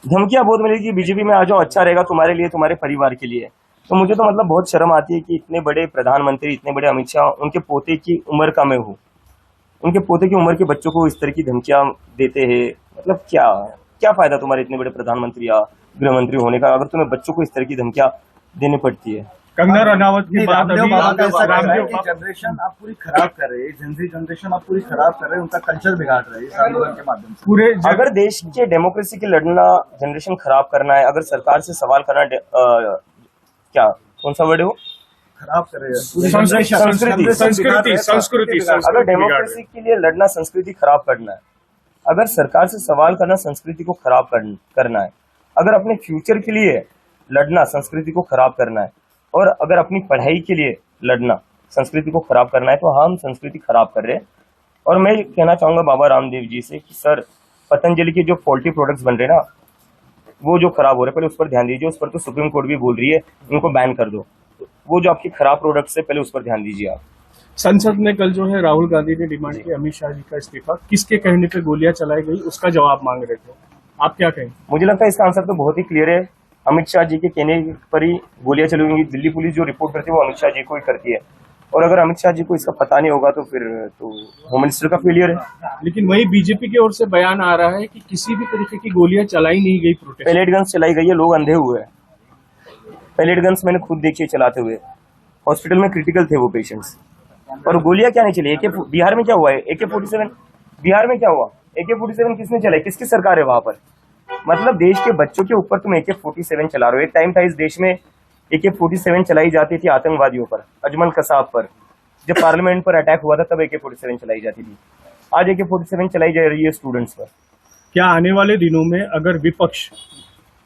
धमकियां बहुत मिली कि बीजेपी में आ जाओ, अच्छा रहेगा तुम्हारे लिए, तुम्हारे परिवार के लिए। तो मुझे तो मतलब बहुत शर्म आती है कि इतने बड़े प्रधानमंत्री, इतने बड़े अमित शाह, उनके पोते की उम्र का मैं हूँ, उनके पोते की उम्र के बच्चों को इस तरह की धमकियां देते हैं। मतलब क्या क्या फायदा तुम्हारे इतने बड़े प्रधानमंत्री या गृह मंत्री होने का, अगर तुम्हें बच्चों को इस तरह की धमकियां देनी पड़ती है। कंगना रनावत की बात रामदेव अभी बाबा का ऐसा कहना है रामदेव कि जनरेशन आप पूरी खराब कर रहे हैं, जेनजी जनरेशन आप पूरी खराब कर रहे हैं, उनका कल्चर बिगाड़ रहे हैं इस आंदोलन के माध्यम से। पूरे अगर देश के डेमोक्रेसी के लड़ना जनरेशन खराब करना है, अगर सरकार से सवाल करना क्या कौन सा वर्ड है वो, खराब कर रहे हैं पूरी संस्कृति generation संस्कृति बिगाड़ रहे हैं, संस्कृति बिगाड़ रहे हैं। अगर संस्कृति डेमोक्रेसी के लिए लड़ना संस्कृति खराब करना है, अगर सरकार से सवाल करना संस्कृति को खराब करना है, अगर अपने फ्यूचर के लिए लड़ना संस्कृति को खराब करना है, और अगर अपनी पढ़ाई के लिए लड़ना संस्कृति को खराब करना है, तो हम संस्कृति खराब कर रहे हैं। और मैं कहना चाहूंगा बाबा रामदेव जी से कि सर, पतंजलि के जो फॉल्टी प्रोडक्ट्स बन रहे हैं ना, वो जो खराब हो रहे हैं, पहले उस पर ध्यान दीजिए। उस पर तो सुप्रीम कोर्ट भी बोल रही है उनको बैन कर दो। वो जो आपकी खराब प्रोडक्ट्स है, पहले उस पर ध्यान दीजिए आप। संसद में कल जो है राहुल गांधी ने डिमांड की अमित शाह जी का इस्तीफा, किसके कहने पे गोलियां चलाई गई उसका जवाब मांग रहे थे, आप क्या कहें? मुझे लगता है इसका आंसर तो बहुत ही क्लियर है। अमित शाह जी के कहने पर ही गोलियां चली होंगी। दिल्ली पुलिस जो रिपोर्ट करती है वो अमित शाह जी को ही करती है, और अगर अमित शाह जी को इसका पता नहीं होगा तो फिर तो होम मिनिस्टर का फेलियर है। लेकिन वही बीजेपी की ओर से बयान आ रहा है कि किसी भी तरीके की गोलियां चलाई नहीं गई प्रोटेस्ट। पैलेट गन्स चलाई गई है, लोग अंधे हुए हैं। पैलेट गन्स मैंने खुद देखी है चलाते हुए, हॉस्पिटल में क्रिटिकल थे वो पेशेंट्स, और गोलियां क्या नहीं चली। बिहार में क्या हुआ है, AK-47 बिहार में क्या हुआ, AK-47 किसने चलाई, किसकी सरकार है वहां पर? मतलब देश के बच्चों के ऊपर तुम AK-47 चला रहे हो। एक टाइम था इस देश में AK-47 चलाई जाती थी आतंकवादियों पर, अजमल कसाब पर। जब पार्लियामेंट पर अटैक हुआ था तब AK-47 चलाई जाती थी। आज AK-47 चलाई जा रही है स्टूडेंट्स पर। क्या आने वाले दिनों में अगर विपक्ष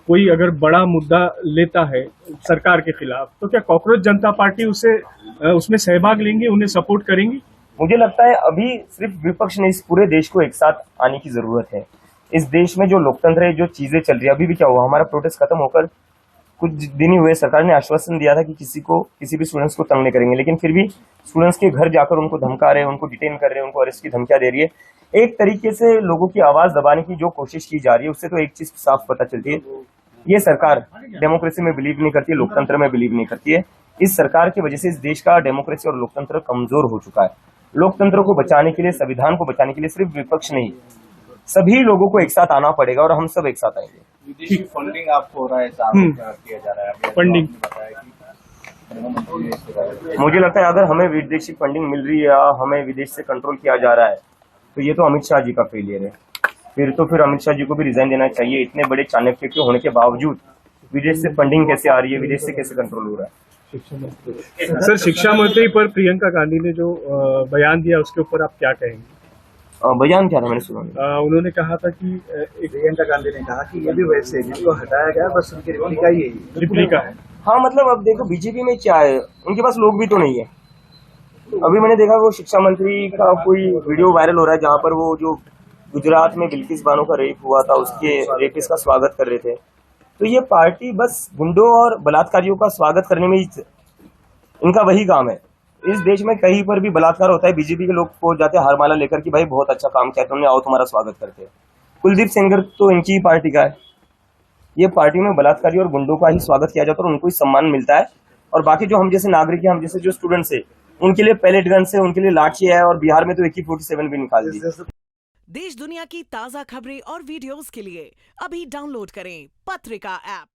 कोई अगर बड़ा मुद्दा लेता है सरकार के खिलाफ, तो क्या कॉकरोच जनता पार्टी उसमें सहभाग लेंगे, उन्हें सपोर्ट करेंगी? मुझे लगता है अभी सिर्फ विपक्ष ने, इस पूरे देश को एक साथ आने की जरूरत है। इस देश में जो लोकतंत्र है, जो चीजें चल रही है, अभी भी क्या हुआ, हमारा प्रोटेस्ट खत्म होकर कुछ दिन ही हुए, सरकार ने आश्वासन दिया था कि किसी भी स्टूडेंट्स को तंग नहीं करेंगे, लेकिन फिर भी स्टूडेंट्स के घर जाकर उनको धमका रहे हैं, उनको डिटेन कर रहे हैं, उनको अरेस्ट की धमकियां दे रही है। एक तरीके से लोगों की आवाज दबाने की जो कोशिश की जा रही है, उससे तो एक चीज साफ पता चलती है, ये सरकार डेमोक्रेसी में बिलीव नहीं करती है, लोकतंत्र में बिलीव नहीं करती है। इस सरकार की वजह से इस देश का डेमोक्रेसी और लोकतंत्र कमजोर हो चुका है। लोकतंत्र को बचाने के लिए, संविधान को बचाने के लिए सिर्फ विपक्ष नहीं, सभी लोगों को एक साथ आना पड़ेगा, और हम सब एक साथ आएंगे। विदेशी फंडिंग आपको हो रहा है, किया जा रहा है फंडिंग, मुझे लगता है अगर हमें विदेशी फंडिंग मिल रही है या हमें विदेश से कंट्रोल किया जा रहा है, तो ये तो अमित शाह जी का फेलियर है। फिर अमित शाह जी को भी रिजाइन देना चाहिए। इतने बड़े चाणक्य के होने के बावजूद विदेश से फंडिंग कैसे आ रही है, विदेश से कैसे कंट्रोल हो रहा है? सर शिक्षा मंत्री पर प्रियंका गांधी ने जो बयान दिया उसके ऊपर आप क्या कहेंगे? बयान क्या था, मैंने सुना नहीं। उन्होंने कहा था कि प्रियंका गांधी ने कहा कि ये भी वैसे जिसको हटाया गया बस उनकी रिप्लिका ही है। रिप्लिका है। हाँ, मतलब अब देखो बीजेपी में क्या है, उनके पास लोग भी तो नहीं है। अभी मैंने देखा वो शिक्षा मंत्री का कोई वीडियो वायरल हो रहा है, जहाँ पर वो जो गुजरात में बिल्किस बानो का रेप हुआ था, उसके रेपिस्ट का स्वागत कर रहे थे। तो ये पार्टी बस गुंडों और बलात्कारियों का स्वागत करने में ही इनका वही काम है। इस देश में कहीं पर भी बलात्कार होता है, बीजेपी के लोग पहुंच जाते हैं हारमाला लेकर कि भाई बहुत अच्छा काम किया तुमने, आओ तुम्हारा स्वागत करते हैं। कुलदीप सेंगर तो इनकी ही पार्टी का है। ये पार्टी में बलात्कारी और गुंडों का ही स्वागत किया जाता है और उनको ही सम्मान मिलता है, और बाकी जो हम जैसे नागरिक हैं, हम जैसे जो स्टूडेंट्स है, उनके लिए पैलेट गन है, उनके लिए लाठी है, और बिहार में तो AK-47 भी निकाल दी। देश दुनिया की ताजा खबरें और वीडियोस के लिए अभी डाउनलोड करें पत्रिका ऐप।